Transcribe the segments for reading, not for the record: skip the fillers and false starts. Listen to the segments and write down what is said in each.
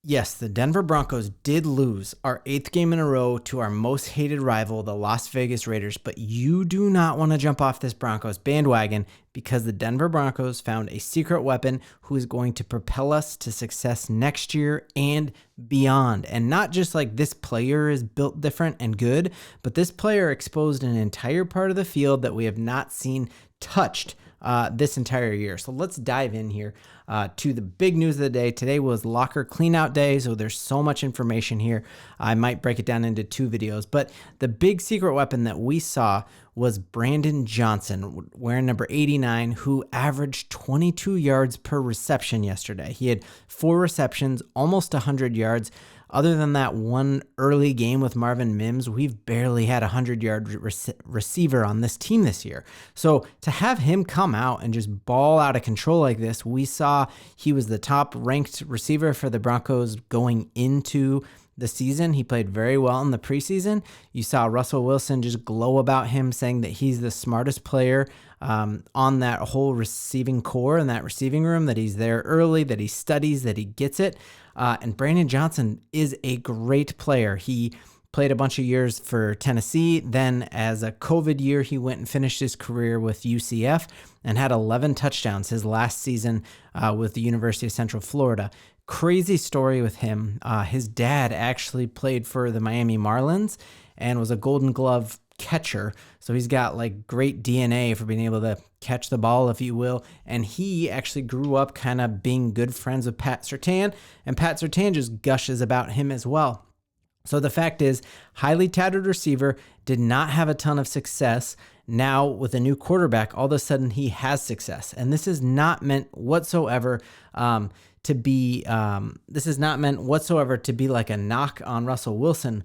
Yes, the Denver Broncos did lose our 8th game in a row to our most hated rival, the Las Vegas Raiders, but you do not want to jump off this Broncos bandwagon because the Denver Broncos found a secret weapon who is going to propel us to success next year and beyond. And not just like this player is built different and good, but this player exposed an entire part of the field that we have not seen touched this entire year. So let's dive in here to the big news of the day. Today was locker cleanout day, so there's so much information here. I might break it down into 2 videos, but the big secret weapon that we saw was Brandon Johnson, wearing number 89, who averaged 22 yards per reception yesterday. He had 4 receptions, almost 100 yards. Other than that one early game with Marvin Mims, we've barely had a 100-yard receiver on this team this year. So to have him come out and just ball out of control like this, we saw he was the top-ranked receiver for the Broncos going into the season. He played very well in the preseason. You saw Russell Wilson just glow about him, saying that he's the smartest player on that whole receiving core in that receiving room, that he's there early, that he studies, that he gets it. And Brandon Johnson is a great player. He played a bunch of years for Tennessee. Then as a COVID year, he went and finished his career with UCF and had 11 touchdowns his last season with the University of Central Florida. Crazy story with him. His dad actually played for the Miami Marlins and was a Golden Glove catcher. So he's got like great DNA for being able to catch the ball, if you will. And he actually grew up kind of being good friends with Pat Surtain, and Pat Surtain just gushes about him as well. So the fact is, highly touted receiver, did not have a ton of success. Now with a new quarterback, all of a sudden he has success. And this is not meant whatsoever to be like a knock on Russell Wilson.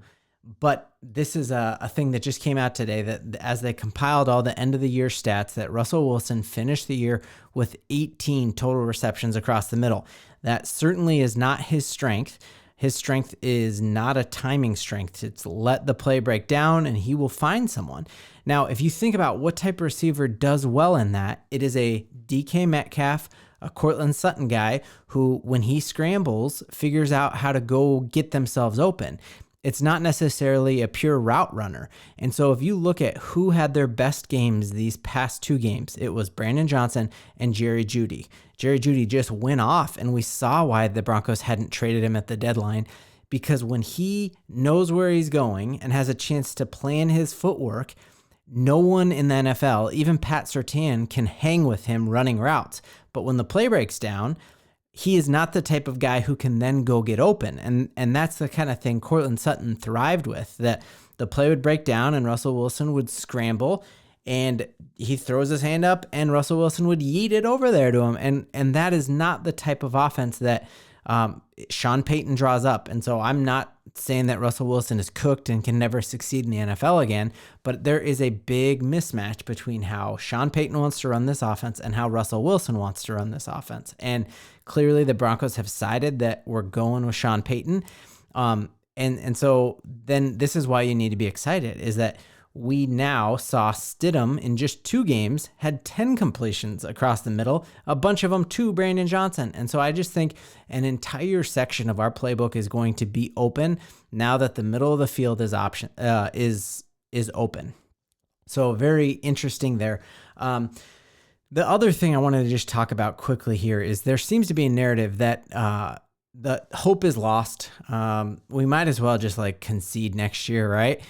But this is a thing that just came out today, that as they compiled all the end of the year stats, that Russell Wilson finished the year with 18 total receptions across the middle. That certainly is not his strength. His strength is not a timing strength. It's let the play break down and he will find someone. Now, if you think about what type of receiver does well in that, it is a DK Metcalf, a Cortland Sutton guy who, when he scrambles, figures out how to go get themselves open. It's not necessarily a pure route runner. And so if you look at who had their best games these past 2 games, it was Brandon Johnson and Jerry Jeudy. Jerry Jeudy just went off, and we saw why the Broncos hadn't traded him at the deadline, because when he knows where he's going and has a chance to plan his footwork, no one in the NFL, even Pat Surtain, can hang with him running routes. But when the play breaks down, he is not the type of guy who can then go get open. And that's the kind of thing Cortland Sutton thrived with, that the play would break down and Russell Wilson would scramble and he throws his hand up and Russell Wilson would yeet it over there to him. And that is not the type of offense that Sean Payton draws up. And so I'm not saying that Russell Wilson is cooked and can never succeed in the NFL again, but there is a big mismatch between how Sean Payton wants to run this offense and how Russell Wilson wants to run this offense. And clearly the Broncos have decided that we're going with Sean Payton. And so then this is why you need to be excited, is that we now saw Stidham in just 2 games had 10 completions across the middle, a bunch of them to Brandon Johnson. And so I just think an entire section of our playbook is going to be open now that the middle of the field is open. So very interesting there. The other thing I wanted to just talk about quickly here is there seems to be a narrative that the hope is lost. We might as well just like concede next year, right?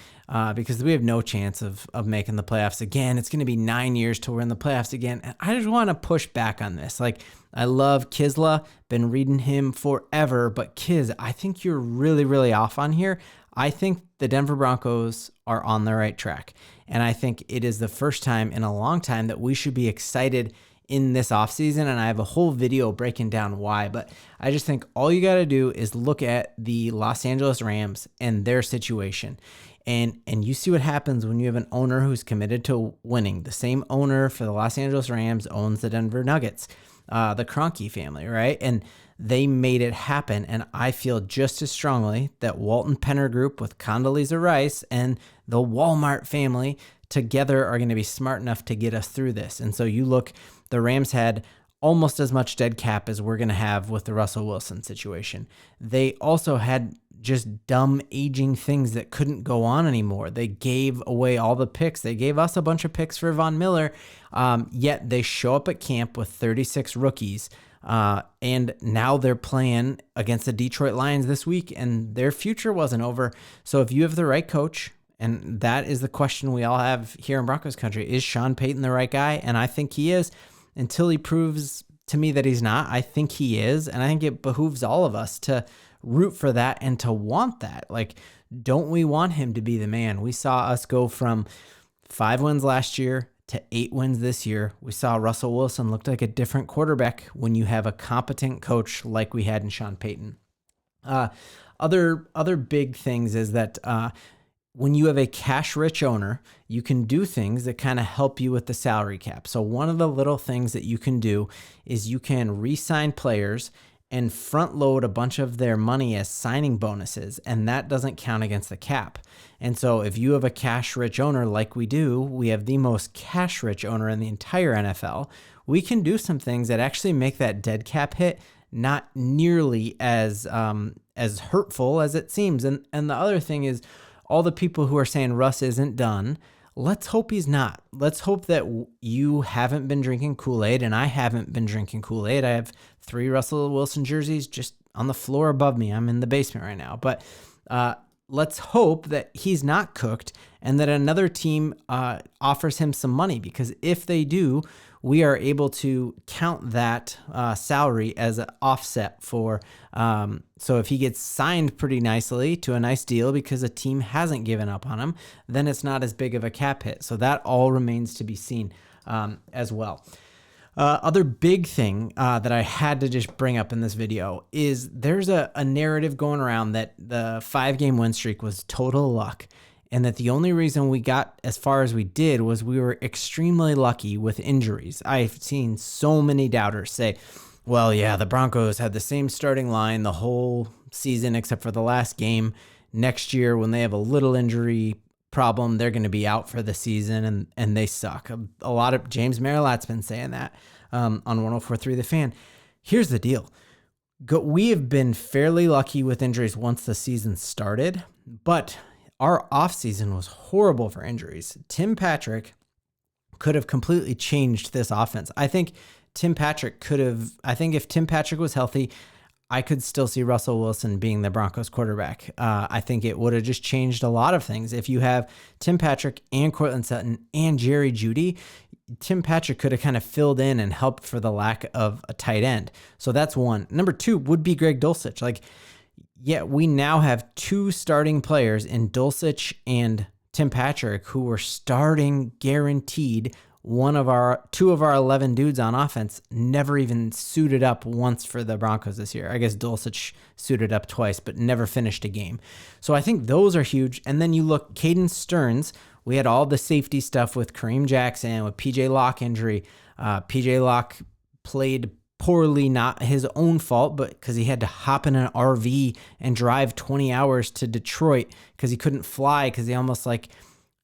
Because we have no chance of making the playoffs again. It's going to be 9 years till we're in the playoffs again. And I just want to push back on this. Like, I love Kisla, been reading him forever, but Kiz, I think you're really, really off on here. I think the Denver Broncos are on the right track. And I think it is the first time in a long time that we should be excited in this offseason. And I have a whole video breaking down why, but I just think all you got to do is look at the Los Angeles Rams and their situation. And you see what happens when you have an owner who's committed to winning. The same owner for the Los Angeles Rams owns the Denver Nuggets, the Kroenke family, right? And they made it happen. And I feel just as strongly that Walton Penner Group with Condoleezza Rice and the Walmart family together are going to be smart enough to get us through this. And so you look, the Rams had almost as much dead cap as we're going to have with the Russell Wilson situation. They also had just dumb aging things that couldn't go on anymore. They gave away all the picks. They gave us a bunch of picks for Von Miller, yet they show up at camp with 36 rookies. And now they're playing against the Detroit Lions this week, and their future wasn't over. So if you have the right coach, and that is the question we all have here in Broncos country, is Sean Payton the right guy? And I think he is. Until he proves to me that he's not, I think he is. And I think it behooves all of us to root for that and to want that. Like, don't we want him to be the man? We saw us go from 5 wins last year to 8 wins this year. We saw Russell Wilson look like a different quarterback when you have a competent coach like we had in Sean Payton. Other big things is that when you have a cash-rich owner, you can do things that kind of help you with the salary cap. So one of the little things that you can do is you can re-sign players and front load a bunch of their money as signing bonuses, and that doesn't count against the cap. And so if you have a cash-rich owner like we do, we have the most cash-rich owner in the entire NFL, we can do some things that actually make that dead cap hit not nearly as hurtful as it seems. And the other thing is, all the people who are saying Russ isn't done, let's hope he's not. Let's hope that you haven't been drinking Kool-Aid and I haven't been drinking Kool-Aid. I have 3 Russell Wilson jerseys just on the floor above me. I'm in the basement right now. But let's hope that he's not cooked and that another team offers him some money, because if they do, we are able to count that salary as an offset for, so if he gets signed pretty nicely to a nice deal because a team hasn't given up on him, then it's not as big of a cap hit. So that all remains to be seen as well. Other big thing that I had to just bring up in this video is there's a narrative going around that the 5-game win streak was total luck, and that the only reason we got as far as we did was we were extremely lucky with injuries. I've seen so many doubters say, well, yeah, the Broncos had the same starting line the whole season except for the last game. Next year, when they have a little injury problem, they're going to be out for the season, and they suck. A lot of James Marilat's been saying that on 104.3 The Fan. Here's the deal. We have been fairly lucky with injuries once the season started, but our offseason was horrible for injuries. Tim Patrick could have completely changed this offense. I think if Tim Patrick was healthy, I could still see Russell Wilson being the Broncos quarterback. I think it would have just changed a lot of things. If you have Tim Patrick and Courtland Sutton and Jerry Jeudy, Tim Patrick could have kind of filled in and helped for the lack of a tight end. So that's one. Number 2 would be Greg Dulcich. We now have 2 starting players in Dulcich and Tim Patrick who were starting guaranteed. 2 of our 11 dudes on offense never even suited up once for the Broncos this year. I guess Dulcich suited up twice, but never finished a game. So I think those are huge. And then you look, Caden Stearns, we had all the safety stuff with Kareem Jackson, with PJ Locke injury. PJ Locke played poorly, not his own fault, but because he had to hop in an RV and drive 20 hours to Detroit because he couldn't fly because he almost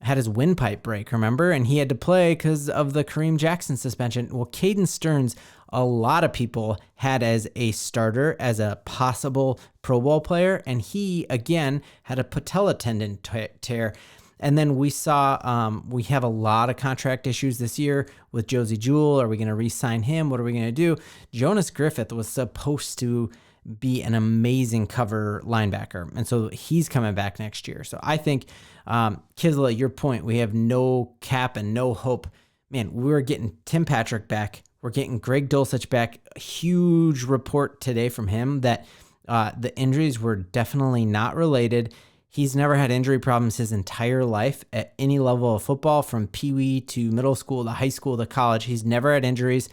had his windpipe break, remember? And he had to play because of the Kareem Jackson suspension. Well, Caden Stearns, a lot of people had as a starter, as a possible Pro Bowl player, and he, again, had a patella tendon tear. And then we saw we have a lot of contract issues this year with Josie Jewell. Are we going to re-sign him? What are we going to do? Jonas Griffith was supposed to be an amazing cover linebacker, and so he's coming back next year. So I think, Kizla, your point, we have no cap and no hope. Man, we're getting Tim Patrick back. We're getting Greg Dulcich back. A huge report today from him that the injuries were definitely not related. He's never had injury problems his entire life at any level of football, from peewee to middle school to high school to college. He's never had injuries.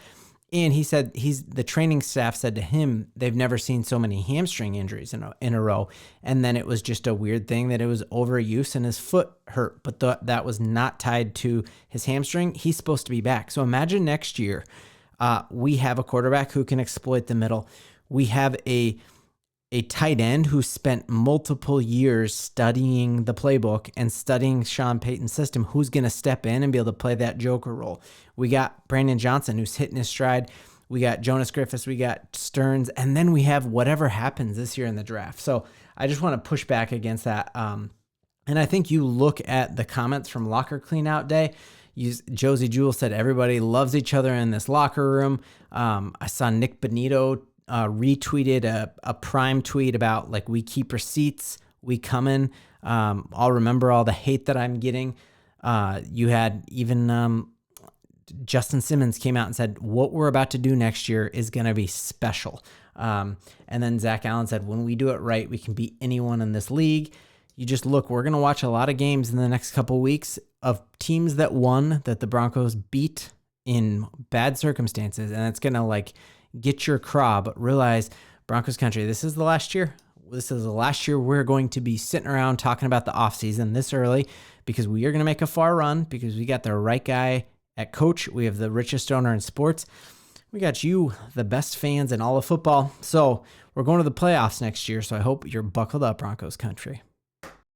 And he said the training staff said to him they've never seen so many hamstring injuries in a row. And then it was just a weird thing that it was overuse and his foot hurt, but that was not tied to his hamstring. He's supposed to be back. So imagine next year we have a quarterback who can exploit the middle. We have a tight end who spent multiple years studying the playbook and studying Sean Payton's system, who's going to step in and be able to play that joker role. We got Brandon Johnson, who's hitting his stride. We got Jonas Griffiths, we got Stearns, and then we have whatever happens this year in the draft. So I just want to push back against that. And I think you look at the comments from Locker Cleanout Day. Josie Jewell said everybody loves each other in this locker room. I saw Nick Benito retweeted a Prime tweet about like, we keep receipts, we coming. I'll remember all the hate that I'm getting. You had even Justin Simmons came out and said, what we're about to do next year is going to be special. And then Zach Allen said, when we do it right, we can beat anyone in this league. You just look, we're going to watch a lot of games in the next couple of weeks of teams that won, that the Broncos beat in bad circumstances. And it's going to like get your craw, but realize Broncos country, this is the last year. This is the last year we're going to be sitting around talking about the offseason this early, because we are going to make a far run, because we got the right guy at coach. We have the richest owner in sports. We got you, the best fans in all of football. So we're going to the playoffs next year. So I hope you're buckled up, Broncos country.